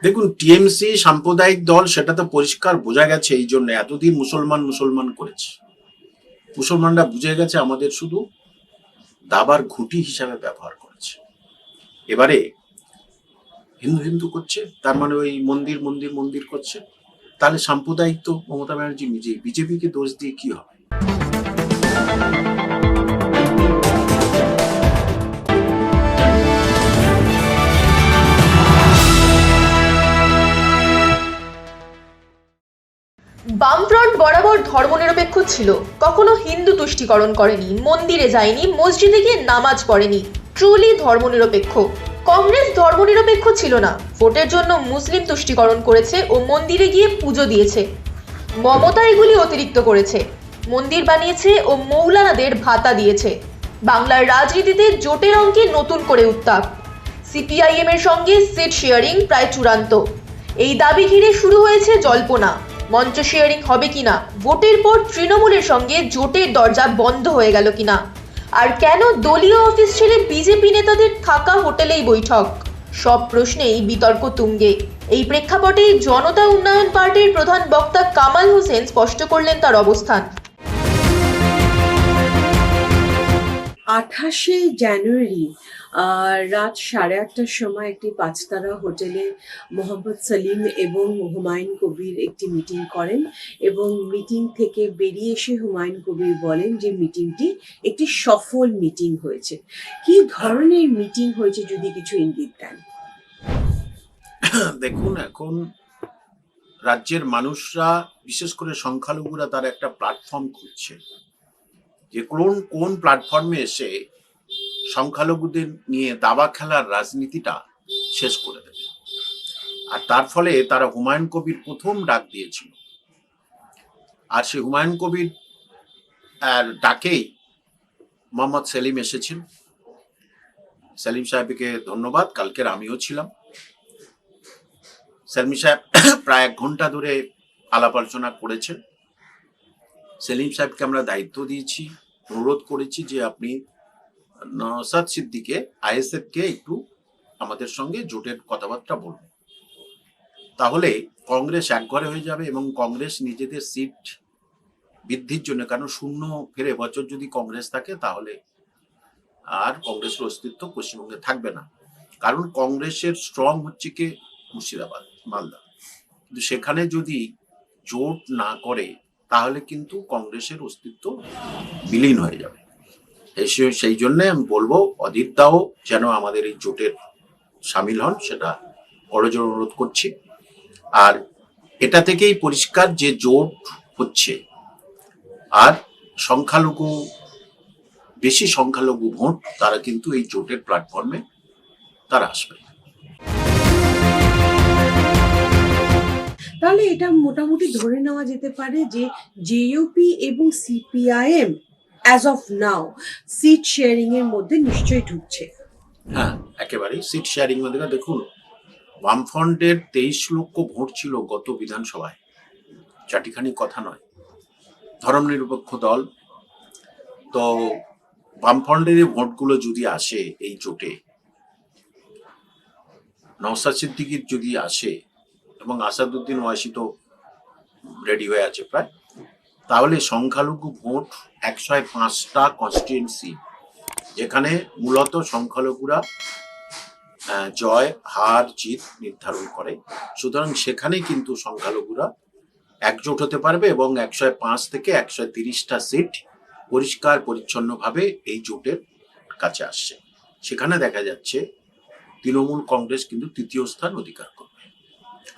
দেখুন, টিএমসি সাম্প্রদায়িক দল, সেটা তো পরিষ্কার বোঝা গেছে। এই জন্য এতদিন মুসলমান মুসলমান করেছে। মুসলমানরা বুঝে গেছে আমাদের শুধু দাবার ঘুঁটি হিসাবে ব্যবহার করেছে। এবারে হিন্দু হিন্দু করছে, তার মানে ওই মন্দির মন্দির মন্দির করছে। তাহলে সাম্প্রদায়িক তো মমতা ব্যানার্জি নিজেই। বিজেপিকে দোষ দিয়ে কি হবে? বামফ্রন্ট বরাবর ধর্মনিরপেক্ষ ছিল, কখনো হিন্দু তুষ্টিকরণ করেনি, মন্দিরে যায়নি, মসজিদে গিয়ে নামাজ পড়েনি, ট্রুলি ধর্মনিরপেক্ষ। কংগ্রেস ধর্মনিরপেক্ষ ছিল না, ভোটের জন্য মুসলিম তুষ্টিকরণ করেছে ও মন্দিরে গিয়ে পুজো দিয়েছে। মমতা এগুলি অতিরিক্ত করেছে, মন্দির বানিয়েছে ও মৌলানাদের ভাতা দিয়েছে। বাংলার রাজনীতিতে জোটের অঙ্কে নতুন করে উত্তাপ। সিপিআইএম এর সঙ্গে সিট শেয়ারিং প্রায় চূড়ান্ত। এই দাবি ঘিরে শুরু হয়েছে জল্পনা, মঞ্চ শেয়ারিং হবে কিনা, ভোটের পর তৃণমূলের সঙ্গে জোটের দরজা বন্ধ হয়ে গেল কিনা, আর কেন দলীয় অফিস ছেড়ে বিজেপি নেতাদের থাকা হোটেলেই বৈঠক, সব প্রশ্নেই বিতর্ক তুঙ্গে। এই প্রেক্ষাপটে জনতা উন্নয়ন পার্টির প্রধান বক্তা কামাল হোসেন স্পষ্ট করলেন তার অবস্থান। 28শে জানুয়ারি রাত 8:30টার সময় একটি 5 তারা হোটেলে মোহাম্মদ সেলিম এবং হুমায়ুন কবির একটি মিটিং করেন এবং মিটিং থেকে বেরিয়ে এসে হুমায়ুন কবির বলেন যে মিটিংটি একটি সফল মিটিং হয়েছে। কি ধরনের মিটিং হয়েছে যদি কিছু ইঙ্গিত দেন? দেখুন, এখন রাজ্যের মানুষরা, বিশেষ করে সংখ্যালঘুরা, তারা একটা প্ল্যাটফর্ম খুঁজছে যে কোন প্ল্যাটফর্মে এসে সংখ্যালঘুদের নিয়ে দাবা খেলার রাজনীতিটা শেষ করে দেবে। আর তার ফলে তারা হুমায়ুন কবির প্রথম ডাক দিয়েছিল, আর সে হুমায়ুন কবির ডাকেই মোহাম্মদ সেলিম এসেছেন। সেলিম সাহেবকে ধন্যবাদ, কালকের আমিও ছিলাম। সেলিম সাহেব প্রায় 1 ঘন্টা ধরে আলাপ আলোচনা করেছেন। সেলিম সাহেবকে আমরা দায়িত্ব দিয়েছি, অনুরোধ করেছি যে আপনি নওশাদ সিদ্দিকে, আইএসএফ কে একটু আমাদের সঙ্গে জোটের কথাবার্তা বলুন, তাহলে কংগ্রেস একঘরে হয়ে যাবে এবং কংগ্রেস নিজেদের সিট বৃদ্ধির জন্য, কারণ শূন্য ফেরে বছর যদি কংগ্রেস থাকে তাহলে আর কংগ্রেসের অস্তিত্ব পশ্চিমবঙ্গে থাকবে না। কারণ কংগ্রেসের স্ট্রং হচ্ছে কি মুর্শিদাবাদ, মালদা, কিন্তু সেখানে যদি জোট না করে তাহলে কিন্তু কংগ্রেসের অস্তিত্ব বিলীন হয়ে যাবে। সেই জন্য আমি বলবো অজিত দাও যেন আমাদের এই জোটের সামিল হন, সেটা করজোড়ে অনুরোধ করছি। আর এটা থেকেই পরিষ্কার যে জোট হচ্ছে, আর বেশি সংখ্যালঘু ভোট তারা কিন্তু এই জোটের প্ল্যাটফর্মে তারা আসবে। তাহলে এটা মোটামুটি ধরে নেওয়া যেতে পারে যে জেইউপি এবং CPIM as of now seat sharing এর মধ্যে নিশ্চয়ই ঢুকছে। হ্যাঁ, একেবারেই সিট শেয়ারিং মধ্যে। দেখুন, বামফ্রন্টের 23 লক্ষ ভোট ছিল গত বিধানসভায়, চাটিখানি কথা নয়। ধর্মনিরপেক্ষ দল, তো বামফ্রন্টের ভোটগুলো যদি আসে এই জোটে, নওশাদ সিদ্দিকীর যদি আসে এবং আসাদুদ্দিন ওয়াইসি তো রেডি হয়ে আছে প্রায়, তাহলে সংখ্যালঘু ভোট 105টা কনস্টিটিউয়েন্সি, যেখানে মূলত সংখ্যালঘুরা জয় হার জিত নির্ধারণ করে, সুতরাং সেখানে কিন্তু সংখ্যালঘুরা একজোট হতে পারবে এবং 105 থেকে 130টা সিট পরিষ্কার পরিচ্ছন্নভাবে এই জোটের কাছে আসছে। সেখানে দেখা যাচ্ছে তৃণমূল কংগ্রেস কিন্তু 3য় স্থান অধিকার করবে,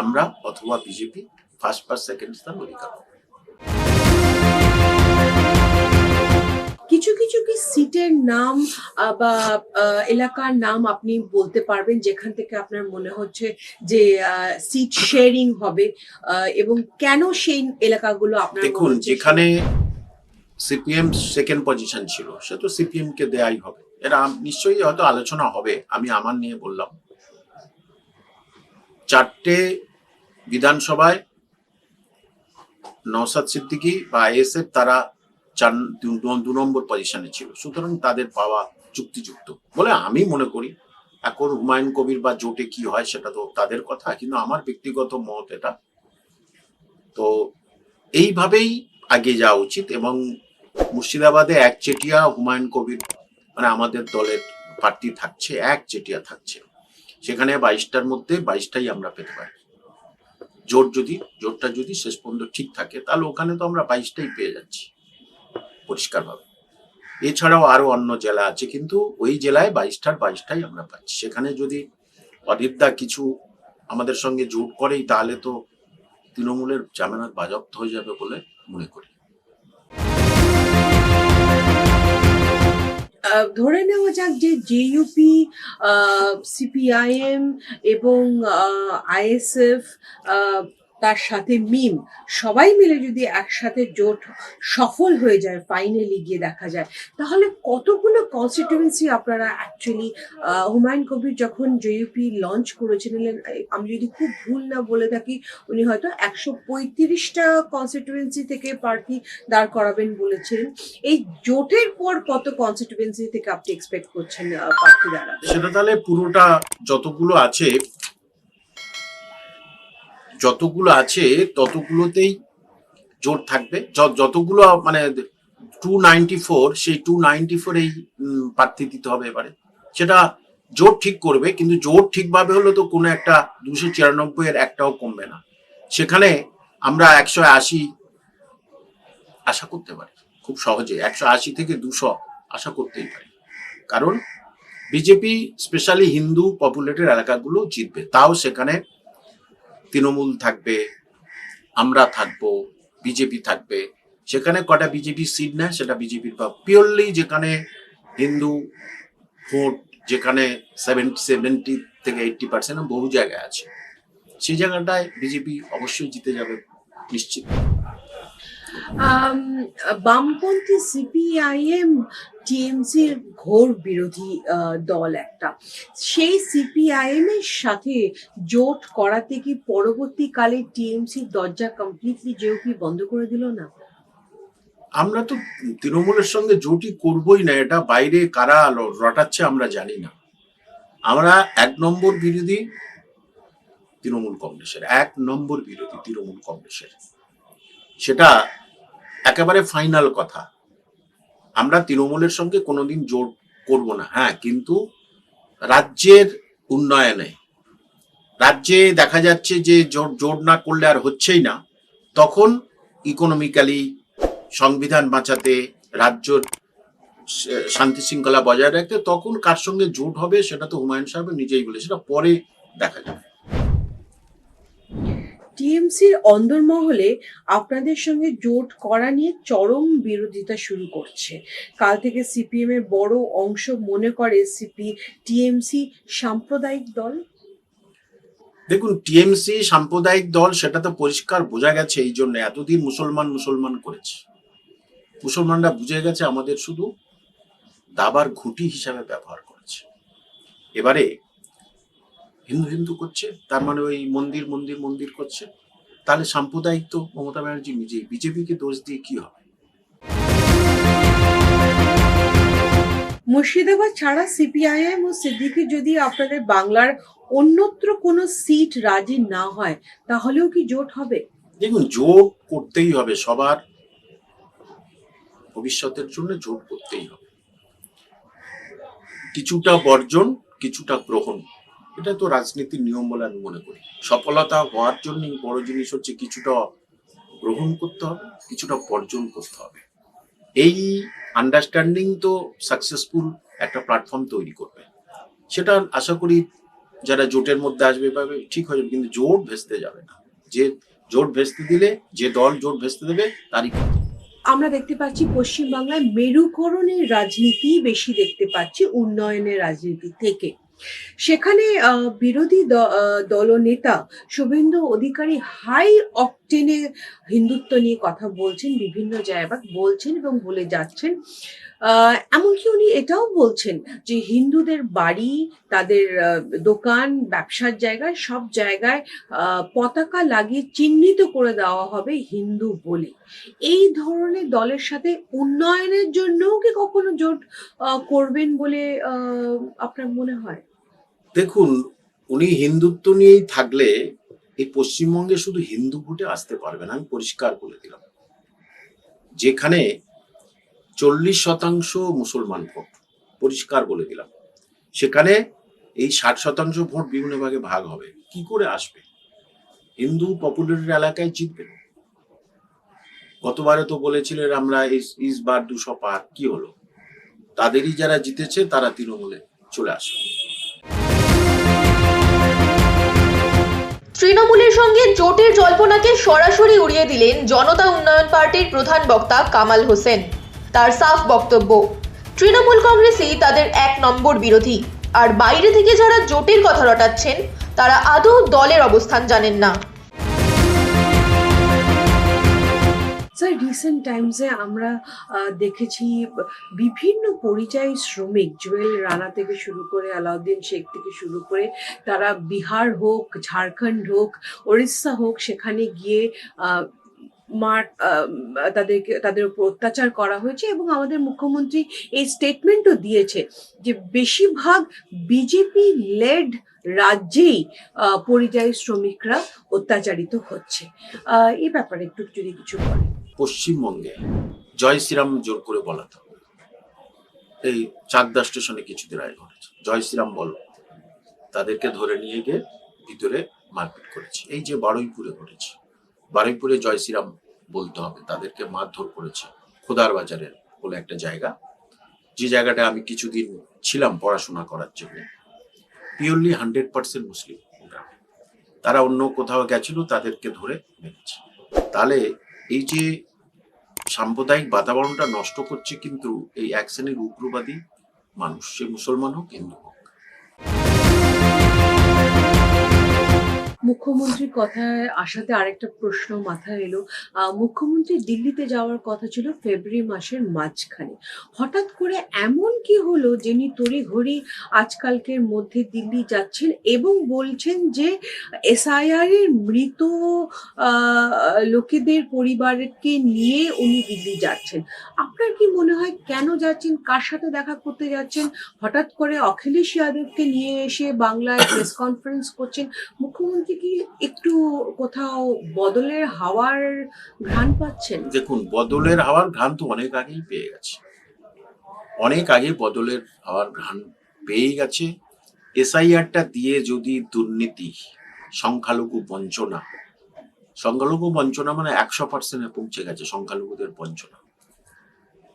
আমরা অথবা বিজেপি ফার্স্ট বা সেকেন্ড স্থান অধিকার করবে। কিছু কিছু কি সিটের নাম বা এলাকার নাম আপনি বলতে পারবেন যেখান থেকে আপনার মনে হচ্ছে যে সিট শেয়ারিং হবে, এবং কেন সেই এলাকাগুলো আপনার? দেখুন, যেখানে সিপিএম সেকেন্ড পজিশন ছিল সে তো সিপিএম কে দেয়াই হবে, এরা নিশ্চয়ই হয়তো আলোচনা হবে। আমি আমার নিয়ে বললাম, 4টে বিধানসভায় নওশাদ সিদ্দিকী বা আইএসএফ তারা 2 নম্বর পজিশনে ছিল, সুতরাং তাদের পাওয়া যুক্তিযুক্ত বলে আমি মনে করি। এখন হুমায়ুন কবির বা জোটে কি হয় সেটা তো তাদের কথা, কিন্তু আমার ব্যক্তিগত মত এটা। তো এইভাবেই আগে যাওয়া উচিত, এবং মুর্শিদাবাদে একচেটিয়া হুমায়ুন কবির মানে আমাদের দলের প্রার্থী থাকছে, একচেটিয়া থাকছে। সেখানে 22টার মধ্যে 22টাই আমরা পেতে পারি। জোটটা যদি শেষ পর্যন্ত ঠিক থাকে, তাহলে ওখানে তো আমরা 22টাই পেয়ে যাচ্ছি পরিষ্কারভাবে। এছাড়াও আরো অন্য জেলা আছে, কিন্তু ওই জেলায় 22টাই আমরা পাচ্ছি। সেখানে যদি অদিতদা কিছু আমাদের সঙ্গে জোট করেই, তাহলে তো তৃণমূলের জামানত বাজেয়াপ্ত হয়ে যাবে বলে মনে করি। ধরে নেওয়া যাক যে জেইউপি, সিপিআইএম এবং আইএসএফ, তার সাথে মিম সবাই মিলে যদি একসাথে জোট সফল হয়ে যায়, ফাইনালি গিয়ে দেখা যায়, তাহলে কতগুলো কনস্টিটিউয়েন্সি আপনারা অ্যাকচুয়ালি, হুমায়ুন কবির যখন জেইউপি লঞ্চ করেছিলেন, আমি যদি খুব ভুল না বলে থাকি, উনি হয়তো 135টা কনস্টিটিউয়েন্সি থেকে প্রার্থী দাঁড় করাবেন বলেছিলেন। এই জোটের পর কত কনস্টিটিউয়েন্সি থেকে আপনি এক্সপেক্ট করছেন প্রার্থী দাঁড়াবে? সেটা তাহলে পুরোটা যতগুলো আছে ততগুলোতেই জোট থাকবে। যতগুলো মানে 294, সেই 294 প্রার্থী দিতে হবে এবারে। সেটা জোট ঠিক করবে, কিন্তু জোট ঠিকভাবে হলো তো কোনো একটা 294 এর একটাও কমবে না। সেখানে আমরা 180 আশা করতে পারি, খুব সহজে 180 থেকে 200 আশা করতেই পারি। কারণ বিজেপি স্পেশালি হিন্দু পপুলেটেড এলাকাগুলো জিতবে। তাও সেখানে তৃণমূল থাকবে, আমরা থাকবো, বিজেপি থাকবে। সেখানে কটা বিজেপি সিট নেয় সেটা বিজেপির পিওরলি, যেখানে হিন্দু ভোট যেখানে 70 থেকে 80% বহু জায়গায় আছে, সেই জায়গাটায় বিজেপি অবশ্যই জিতে যাবে নিশ্চিত। বামপন্থী সিপিআইএম টিএমসির ঘোর বিরোধী দল একটা, সেই সিপিআইএম এর সাথে জোট করাতে কি পরবর্তীকালে টিএমসির দরজা কমপ্লিটলি জেইউপি বন্ধ করে দিল না? আমরা তো তৃণমূলের সঙ্গে জোটই করবই না, এটা বাইরে কারা রটাচ্ছে আমরা জানি না। আমরা 1 নম্বর বিরোধী তৃণমূল কংগ্রেসের, 1 নম্বর বিরোধী তৃণমূল কংগ্রেসের, সেটা একেবারে ফাইনাল কথা। আমরা তৃণমূলের সঙ্গে কোনোদিন জোট করব না। হ্যাঁ, কিন্তু রাজ্যের উন্নয়নে, রাজ্যে দেখা যাচ্ছে যে জোট না করলে আর হচ্ছেই না, তখন ইকোনমিক্যালি সংবিধান বাঁচাতে, রাজ্য শান্তি শৃঙ্খলা বজায় রাখতে, তখন কার সঙ্গে জোট হবে সেটা তো হুমায়ুন সাহেব নিজেই বলে, সেটা পরে দেখা যাবে। টিএমসির অন্দরমহলে আপনাদের সঙ্গে জোট করা নিয়ে চরম বিরোধিতা শুরু করছে। কাল থেকে সিপিএম এর বড় অংশ মনে করে টিএমসি সাম্প্রদায়িক দল। দেখুন, টিএমসি সাম্প্রদায়িক দল সেটা তো পরিষ্কার বোঝা গেছে। এই জন্য এতদিন মুসলমান করেছে, মুসলমানরা বুঝে গেছে আমাদের শুধু দাবার ঘুঁটি হিসাবে ব্যবহার করেছে। এবারে হিন্দু করছে, তার মানে ওই মন্দির করছে, তাহলে সাম্প্রদায়িক তো মমতা ব্যানার্জি নিজেই। বিজেপিকে দোষ দিয়ে কি হবে? মুর্শিদাবাদ ছাড়া সিপিআইএম ও সিদ্দিকি যদি আপনাদের বাংলার অন্যত্র কোনো সিট রাজি না হয়, তাহলেও কি জোট হবে? দেখুন, জোট করতেই হবে, সবার ভবিষ্যতের জন্য জোট করতেই হবে। কিছুটা বর্জন, কিছুটা গ্রহণ, এটা তো রাজনীতির নিয়ম বলে আমি মনে করি। সফলতা হওয়ার জন্য বড় জিনিস হচ্ছে কিছুটা গ্রহণ করতে হবে, কিছুটা বর্জন করতে হবে। এই আন্ডারস্ট্যান্ডিং তো সাকসেসফুল একটা প্ল্যাটফর্ম তৈরি করবে। সেটা আশা করি যারা জোটের মধ্যে আসবে পাবে, ঠিক হয়ে যাবে। কিন্তু জোট ভেস্তে যাবে না। যে জোট ভেস্তে দিলে, যে দল জোট ভেস্তে দেবে তারই ক্ষতি। আমরা দেখতে পাচ্ছি পশ্চিমবাংলায় মেরুকরণের রাজনীতি বেশি দেখতে পাচ্ছি উন্নয়নের রাজনীতি থেকে। সেখানে বিরোধী দলনেতা শুভেন্দু অধিকারী হাই অকটেনে হিন্দুত্ব নিয়ে কথা বলছেন, বিভিন্ন জায়গায় বলছেন এবং বলে যাচ্ছেন। এমনকি উনি এটাও বলছেন যে হিন্দুদের বাড়ি, তাদের দোকান, ব্যবসার জায়গায়, সব জায়গায় পতাকা লাগিয়ে চিহ্নিত করে দেওয়া হবে হিন্দু বলে। এই ধরনের দলের সাথে উন্নয়নের জন্যও কি কখনো জোট করবেন বলে আপনার মনে হয়? দেখুন, উনি হিন্দুত্ব নিয়েই থাকলে এই পশ্চিমবঙ্গে শুধু হিন্দু ভোটে আসতে পারবে না, আমি পরিষ্কার বলে দিলাম। যেখানে 40% মুসলমান ভোট, পরিষ্কার বলে দিলাম, সেখানে এই 60% ভোট বিভিন্ন ভাগে ভাগ হবে। কি করে আসবে? হিন্দু পপুলেটেড এলাকায় জিতবে। গতবারে তো বলেছিলেন আমরা ইস বার 200 পার, কি হলো? তাদেরই যারা জিতেছে তারা তৃণমূলে চলে আসে। তৃণমূলের সঙ্গে জোটের জল্পনাকে সরাসরি উড়িয়ে দিলেন জনতা উন্নয়ন পার্টির প্রধান বক্তা কামাল হোসেন। তার সাফ বক্তব্য, তৃণমূল কংগ্রেসই তাদের 1 নম্বর বিরোধী, আর বাইরে থেকে যারা জোটের কথা রটাচ্ছেন তারা আদৌ দলের অবস্থান জানেন না। স্যার, রিসেন্ট টাইমসে আমরা দেখেছি বিভিন্ন পরিযায়ী শ্রমিক, জুয়েল রানা থেকে শুরু করে আলাউদ্দিন শেখ থেকে শুরু করে তারা বিহার হোক, ঝাড়খণ্ড হোক, ওড়িশা হোক, সেখানে গিয়ে তাদের উপর অত্যাচার করা হয়েছে এবং আমাদের মুখ্যমন্ত্রী এই স্টেটমেন্টও দিয়েছে যে বেশিরভাগ বিজেপি লেড রাজ্যেই পরিযায়ী শ্রমিকরা অত্যাচারিত হচ্ছে। এই ব্যাপারে একটু যদি কিছু বলেন। পশ্চিমবঙ্গে জয় শ্রীরাম জোর করে বলাতে হবে। এই চাকদা স্টেশনে কিছুদিন আগে ঘটেছে, জয় শ্রীরাম বলো, তাদেরকে ধরে নিয়ে গিয়ে ভিতরে মারপিট করেছে। এই যে বারুইপুরে ঘটেছে, বারুইপুরে জয় শ্রীরাম বলতে হবে, তাদেরকে মারধর করেছে। খোদার বাজারে বলে একটা জায়গা, যে জায়গাটা আমি কিছুদিন ছিলাম পড়াশোনা করার জন্য, পিওরলি 100% মুসলিম গ্রাম। তারা অন্য কোথাও গেছিল, তাদেরকে ধরে মেরেছে। তাহলে এই যে সাম্প্রদায়িক বাতাবরণটা নষ্ট করছে কিন্তু এই এক শ্রেণীর উগ্রবাদী মানুষ, সে মুসলমান হোক হিন্দু হোক। মুখ্যমন্ত্রীর কথায় আসাতে আরেকটা প্রশ্ন মাথায় এলো। মুখ্যমন্ত্রী দিল্লিতে যাওয়ার কথা ছিল ফেব্রুয়ারি মাসের মাঝখানে। হঠাৎ করে এমন কি হলো যিনি তড়িঘড়ি আজকালকের মধ্যে দিল্লি যাচ্ছেন এবং বলছেন যে এসআইআর এর মৃত লোকেদের পরিবারকে নিয়ে উনি দিল্লি যাচ্ছেন? আপনার কি মনে হয় কেন যাচ্ছেন, কার সাথে দেখা করতে যাচ্ছেন? হঠাৎ করে অখিলেশ যাদবকে নিয়ে এসে বাংলায় প্রেস কনফারেন্স করছেন। মুখ্যমন্ত্রী কি একটু কোথাও বদলের হাওয়ার ঘ্রাণ পাচ্ছেন? দেখুন, বদলের হাওয়ার ঘ্রাণ তো অনেক আগেই পেয়ে গেছে, অনেক আগে বদলের হাওয়ার ঘ্রাণ পেয়ে গেছে। এসআইআরটা দিয়ে যদি দুর্নীতি, সংখ্যালঘু বঞ্চনা মানে 100% পৌঁছে গেছে সংখ্যালঘুদের বঞ্চনা,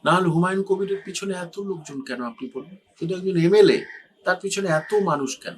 না হলে হুমায়ুন কবিরের পিছনে এত লোকজন কেন? আপনি বলুন, শুধু একজন এমএলএ, তার পিছনে এত মানুষ কেন?